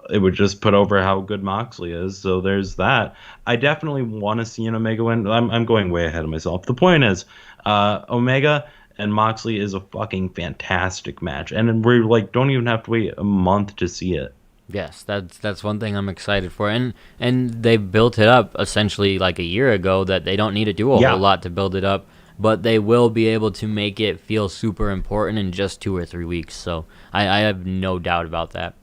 it would just put over how good Moxley is. So there's that. I definitely want to see an Omega win. I'm going way ahead of myself. The point is, Omega and Moxley is a fucking fantastic match. And we're like, don't even have to wait a month to see it. Yes, that's one thing I'm excited for, and they built it up essentially like a year ago that they don't need to do a whole lot to build it up, but they will be able to make it feel super important in just 2 or 3 weeks. So I have no doubt about that.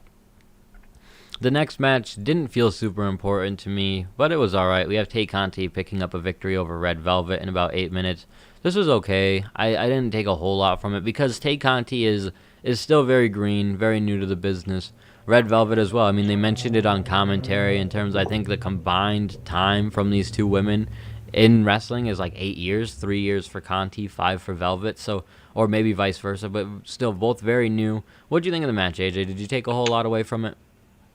The next match didn't feel super important to me, but it was all right. We have Tay Conti picking up a victory over Red Velvet in about 8 minutes. This was okay. I didn't take a whole lot from it because Tay Conti is still very green, very new to the business. Red Velvet as well. I mean, they mentioned it on commentary in terms, I think the combined time from these two women in wrestling is like 8 years, 3 years for Conti, 5 for Velvet, so, or maybe vice versa, but still both very new. What do you think of the match, AJ? Did you take a whole lot away from it?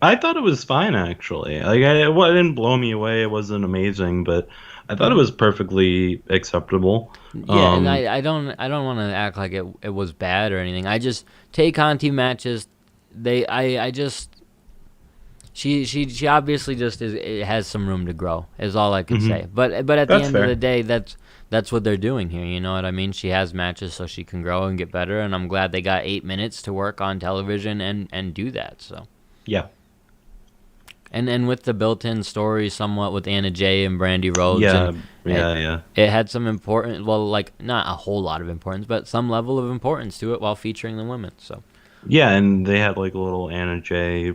I thought it was fine, actually. Like, it didn't blow me away. It wasn't amazing, but I thought it was perfectly acceptable. Yeah, and I don't want to act like it was bad or anything. I just, Tay Conti matches, I just she obviously just it has some room to grow is all I could say. But at the That's end fair. of the day, that's what they're doing here. You know what I mean? She has matches so she can grow and get better, and I'm glad they got 8 minutes to work on television and do that. So Yeah. and with the built-in story somewhat with Anna Jay and Brandy Rhodes. Yeah. And Yeah. it had some important, well, like not a whole lot of importance, but some level of importance to it while featuring the women. So Yeah, and they had like a little Anna Jay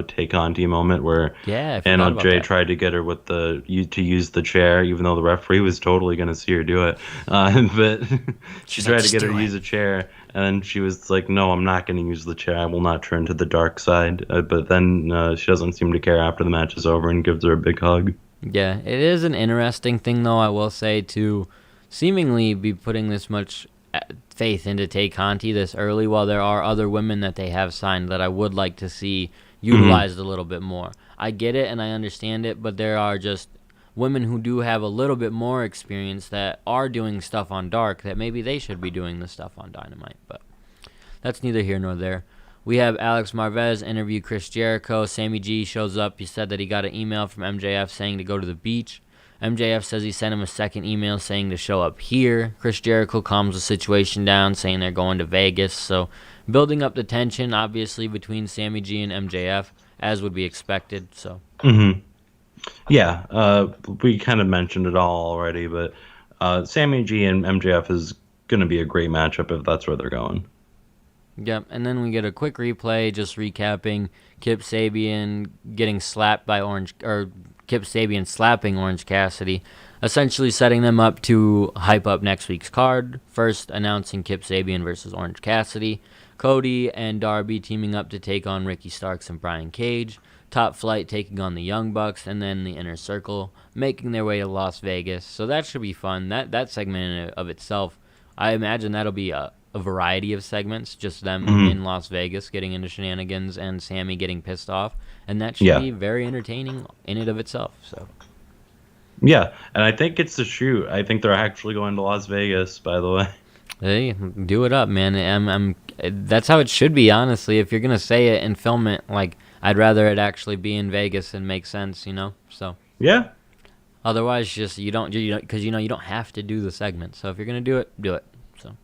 take on T moment where yeah, I forgot Anna about Jay that. tried to get her with to use the chair, even though the referee was totally going to see her do it. But she She's tried like, to get "Just her to do use a chair, and then she was like, "No, I'm not going to use the chair. I will not turn to the dark side." But then she doesn't seem to care after the match is over and gives her a big hug. Yeah, it is an interesting thing, though, I will say, to seemingly be putting this much faith into Tay Conti this early, while there are other women that they have signed that I would like to see utilized a little bit more. I get it and I understand it, but there are just women who do have a little bit more experience that are doing stuff on Dark that maybe they should be doing the stuff on Dynamite, but that's neither here nor there. We have Alex Marvez interview Chris Jericho. Sammy G shows up. He said that he got an email from MJF saying to go to the beach. MJF says he sent him a second email saying to show up here. Chris Jericho calms the situation down, saying they're going to Vegas. So building up the tension, obviously, between Sammy G and MJF, as would be expected. So Yeah, we kind of mentioned it all already, but Sammy G and MJF is going to be a great matchup if that's where they're going. Yep, and then we get a quick replay just recapping Kip Sabian getting slapped by Kip Sabian slapping Orange Cassidy, essentially setting them up to hype up next week's card. First announcing Kip Sabian versus Orange Cassidy, Cody and Darby teaming up to take on Ricky Starks and Brian Cage, Top Flight taking on the Young Bucks, and then the Inner Circle making their way to Las Vegas. So that should be fun. That segment in of itself, I imagine that'll be a variety of segments, just them in Las Vegas getting into shenanigans and Sammy getting pissed off, and that should be very entertaining in and of itself. So Yeah, and I think it's the shoot. I think they're actually going to Las Vegas, by the way. hey, do it up, man. That's how it should be, honestly. If you're gonna say it and film it, like I'd rather it actually be in Vegas and make sense, you know. So Yeah. otherwise, just you don't because you don't have to do the segment. So if you're gonna do it, do it. So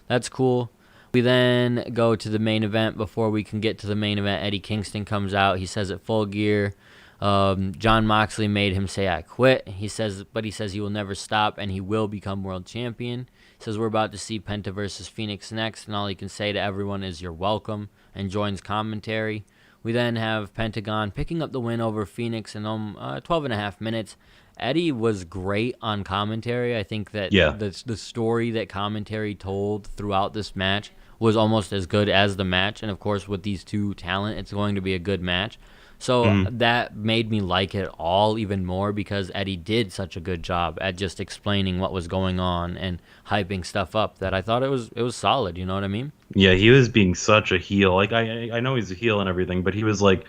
that's cool. We then go to the main event. Before we can get to the main event, Eddie Kingston comes out. He says at Full Gear, John Moxley made him say, "I quit." He says he will never stop and he will become world champion. He says we're about to see Penta versus Phoenix next, and all he can say to everyone is "You're welcome," and joins commentary. We then have Pentagon picking up the win over Phoenix in 12 and a half minutes. Eddie was great on commentary. I think that the story that commentary told throughout this match was almost as good as the match. And, of course, with these two talent, it's going to be a good match. So that made me like it all even more because Eddie did such a good job at just explaining what was going on and hyping stuff up that I thought it was solid. You know what I mean? Yeah, he was being such a heel. Like I know he's a heel and everything, but he was like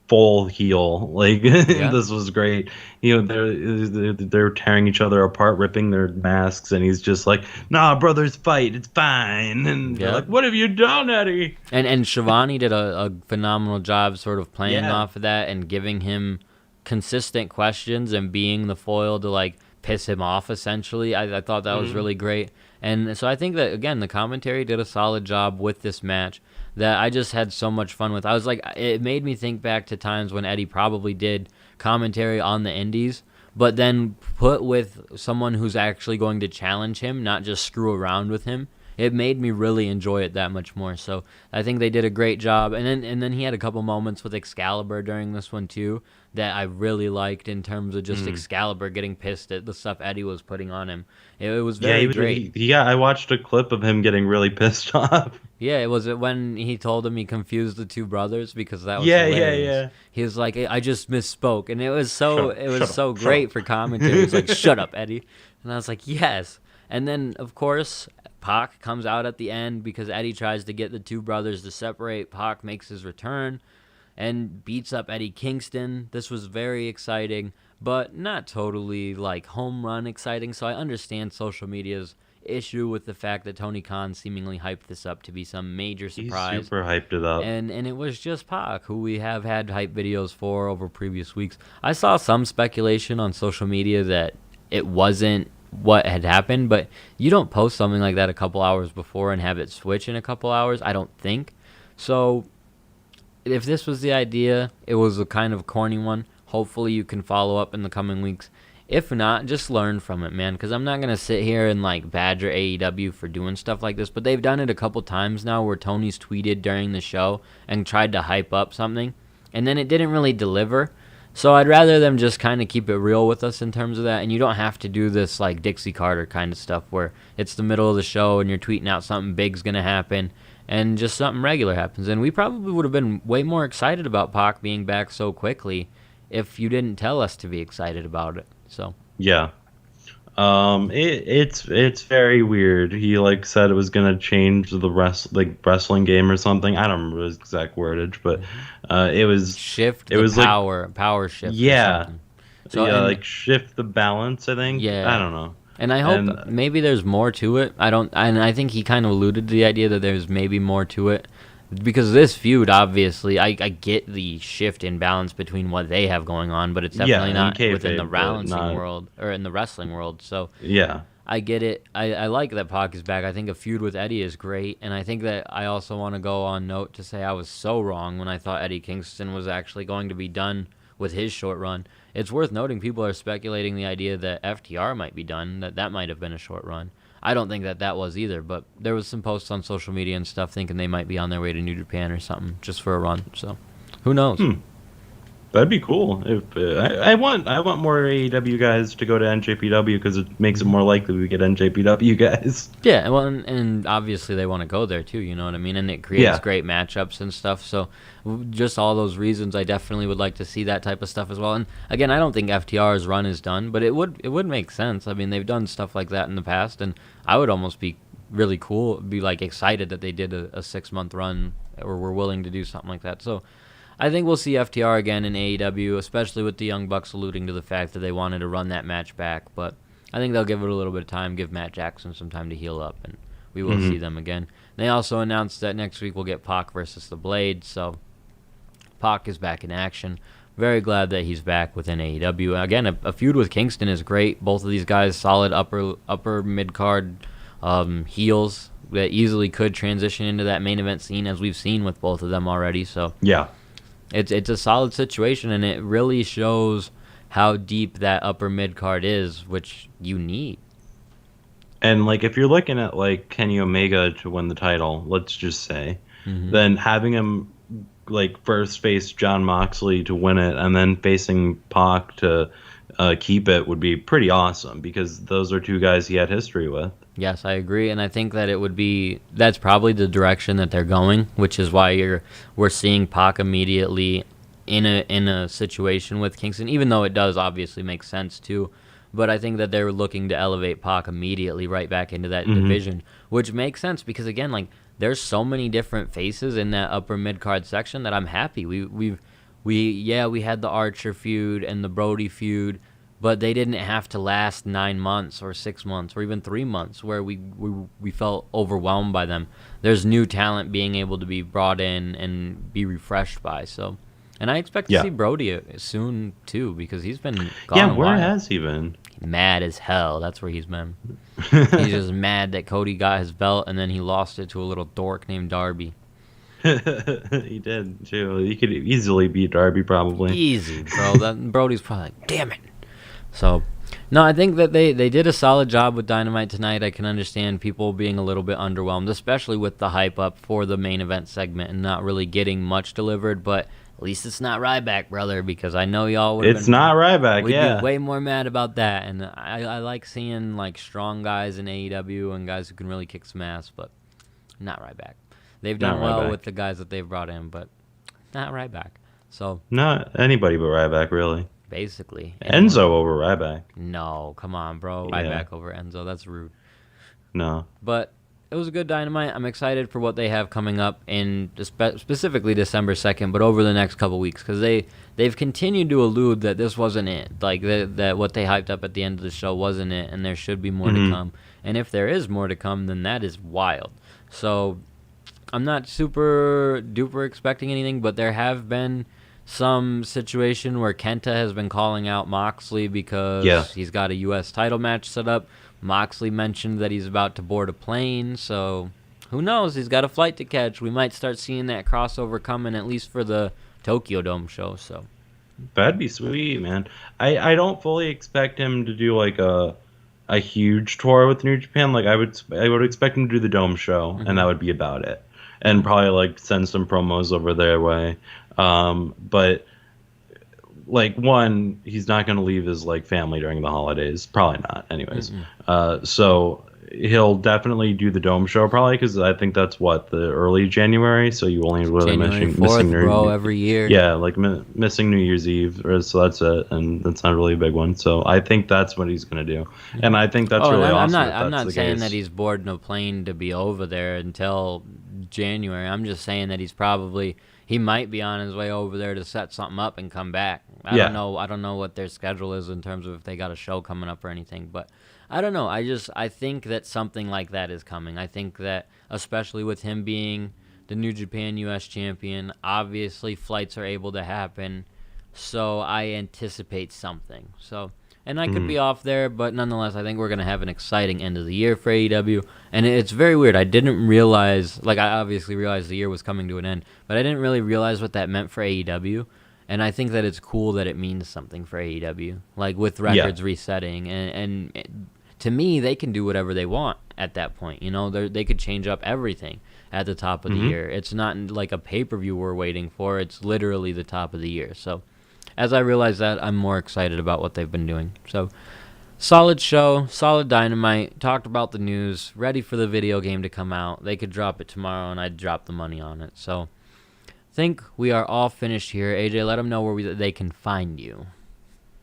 full heel. Like this was great. You know, they're tearing each other apart, ripping their masks, and he's just like, "Nah, brothers, fight. It's fine." And they're like, "What have you done, Eddie?" And Shivani did a phenomenal job sort of playing off of that and giving him consistent questions and being the foil to like piss him off essentially. I thought that was really great. And so I think that, again, the commentary did a solid job with this match that I just had so much fun with. I was like, it made me think back to times when Eddie probably did commentary on the indies, but then put with someone who's actually going to challenge him, not just screw around with him. It made me really enjoy it that much more. So I think they did a great job. And then he had a couple moments with Excalibur during this one too that I really liked in terms of just Excalibur getting pissed at the stuff Eddie was putting on him. It was very great. I watched a clip of him getting really pissed off. Yeah, it was when he told him he confused the two brothers because that was hilarious. He was like, "I just misspoke," and it was so great for commentary. He's like, "Shut up, Eddie," and I was like, "Yes." And then of course Pac comes out at the end because Eddie tries to get the two brothers to separate. Pac makes his return and beats up Eddie Kingston. This was very exciting, but not totally like home run exciting. So I understand social media's issue with the fact that Tony Khan seemingly hyped this up to be some major He surprise. super hyped it up. And it was just Pac, who we have had hype videos for over previous weeks. I saw some speculation on social media that it wasn't what had happened, but you don't post something like that a couple hours before and have it switch in a couple hours, I don't think. So if this was the idea, it was a kind of corny one. Hopefully you can follow up in the coming weeks. If not, just learn from it, man, because I'm not going to sit here and, like, badger AEW for doing stuff like this, but they've done it a couple times now where Tony's tweeted during the show and tried to hype up something, and then it didn't really deliver. So I'd rather them just kind of keep it real with us in terms of that, and you don't have to do this, like, Dixie Carter kind of stuff where it's the middle of the show and you're tweeting out something big's going to happen, and just something regular happens. And we probably would have been way more excited about Pac being back so quickly if you didn't tell us to be excited about it. So yeah, it's very weird. He like said it was gonna change the wrestling game or something. I don't remember his exact wordage, but it was shift. It was power shift. Yeah, so yeah, like shift the balance. I think. Yeah, I don't know. And I hope maybe there's more to it. I think he kind of alluded to the idea that there's maybe more to it. Because this feud, obviously, I get the shift in balance between what they have going on, but it's definitely not within the balancing world or in the wrestling world. So yeah, I get it. I like that Pac is back. I think a feud with Eddie is great, and I think that I also want to go on note to say I was so wrong when I thought Eddie Kingston was actually going to be done with his short run. It's worth noting people are speculating the idea that FTR might be done, that might have been a short run. I don't think that was either, but there was some posts on social media and stuff thinking they might be on their way to New Japan or something just for a run. So, who knows? That'd be cool. If I want more AEW guys to go to NJPW because it makes it more likely we get NJPW guys. Yeah, well, and obviously they want to go there too. You know what I mean? And it creates great matchups and stuff. So, just all those reasons, I definitely would like to see that type of stuff as well. And again, I don't think FTR's run is done, but it would make sense. I mean, they've done stuff like that in the past, and I would almost be really cool, be like excited that they did a 6-month run or were willing to do something like that. So. I think we'll see FTR again in AEW, especially with the Young Bucks alluding to the fact that they wanted to run that match back. But I think they'll give it a little bit of time, give Matt Jackson some time to heal up, and we will see them again. They also announced that next week we'll get Pac versus The Blade, so Pac is back in action. Very glad that he's back within AEW. Again, a feud with Kingston is great. Both of these guys, solid upper mid-card heels that easily could transition into that main event scene, as we've seen with both of them already. So yeah. It's a solid situation, and it really shows how deep that upper mid card is, which you need. And like if you're looking at like Kenny Omega to win the title, let's just say, then having him like first face John Moxley to win it, and then facing Pac to keep it would be pretty awesome because those are two guys he had history with. Yes, I agree, and I think that that's probably the direction that they're going, which is why we're seeing Pac immediately in a situation with Kingston, even though it does obviously make sense too. But I think that they're looking to elevate Pac immediately right back into that division, which makes sense because again, like there's so many different faces in that upper mid card section that I'm happy. We had the Archer feud and the Brody feud. But they didn't have to last 9 months or 6 months or even 3 months where we felt overwhelmed by them. There's new talent being able to be brought in and be refreshed by. So, and I expect to see Brody soon too because he's been gone. Yeah, where has he been? Mad as hell. That's where he's been. He's just mad that Cody got his belt and then he lost it to a little dork named Darby. He did too. He could easily beat Darby probably. Easy, bro. Brody's probably like, damn it. So, no, I think that they did a solid job with Dynamite tonight. I can understand people being a little bit underwhelmed, especially with the hype up for the main event segment and not really getting much delivered. But at least it's not Ryback, brother, because I know y'all would. It's not Ryback, we'd be way more mad about that. And I like seeing like strong guys in AEW and guys who can really kick some ass, but not Ryback. They've done well with the guys that they've brought in, but not Ryback. So not anybody but Ryback, really. Basically. Enzo over Ryback. No, come on, bro. Ryback over Enzo. That's rude. No. But it was a good Dynamite. I'm excited for what they have coming up in specifically December 2nd, but over the next couple weeks, because they've continued to allude that this wasn't it. Like that what they hyped up at the end of the show wasn't it, and there should be more to come. And if there is more to come, then that is wild. So I'm not super duper expecting anything, but there have been some situation where Kenta has been calling out Moxley because he's got a U.S. title match set up. Moxley mentioned that he's about to board a plane, so who knows? He's got a flight to catch. We might start seeing that crossover coming, at least for the Tokyo Dome show. So That'd be sweet, man. I don't fully expect him to do like a huge tour with New Japan. Like I would expect him to do the Dome show, and that would be about it. And probably like send some promos over their way. But like one, he's not going to leave his like family during the holidays. Probably not. Anyways, so he'll definitely do the Dome show probably because I think that's the early January. So you only really January 4th, bro, every year. Yeah, like missing New Year's Eve, so that's it, and that's not really a big one. So I think that's what he's going to do, and I think that's really awesome. I'm not saying that he's boarding a plane to be over there until January. I'm just saying that he might be on his way over there to set something up and come back. I don't know what their schedule is in terms of if they got a show coming up or anything, but I don't know. I think that something like that is coming. I think that especially with him being the New Japan US champion, obviously flights are able to happen, so I anticipate something. So, and I could be off there, but nonetheless, I think we're going to have an exciting end of the year for AEW. And it's very weird. I didn't realize, like I obviously realized the year was coming to an end, but I didn't really realize what that meant for AEW. And I think that it's cool that it means something for AEW, like with records resetting. And to me, they can do whatever they want at that point. You know, they could change up everything at the top of the year. It's not like a pay-per-view we're waiting for. It's literally the top of the year. So as I realize that, I'm more excited about what they've been doing. So, solid show, solid Dynamite. Talked about the news, ready for the video game to come out. They could drop it tomorrow, and I'd drop the money on it. So, think we are all finished here. AJ, let them know where they can find you.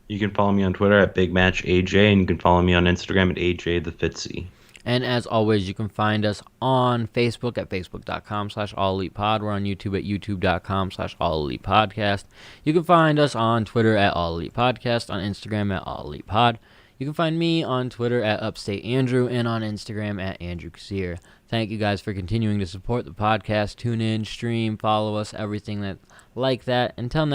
You can follow me on Twitter at BigMatchAJ, and you can follow me on Instagram at AJTheFitzy. And as always, you can find us on Facebook at facebook.com/AllElitePod. We're on YouTube at youtube.com/AllElitePodcast. You can find us on Twitter at AllElitePodcast, on Instagram at AllElitePod. You can find me on Twitter at UpstateAndrew and on Instagram at Andrew Kassir. Thank you guys for continuing to support the podcast. Tune in, stream, follow us, everything like that. Until next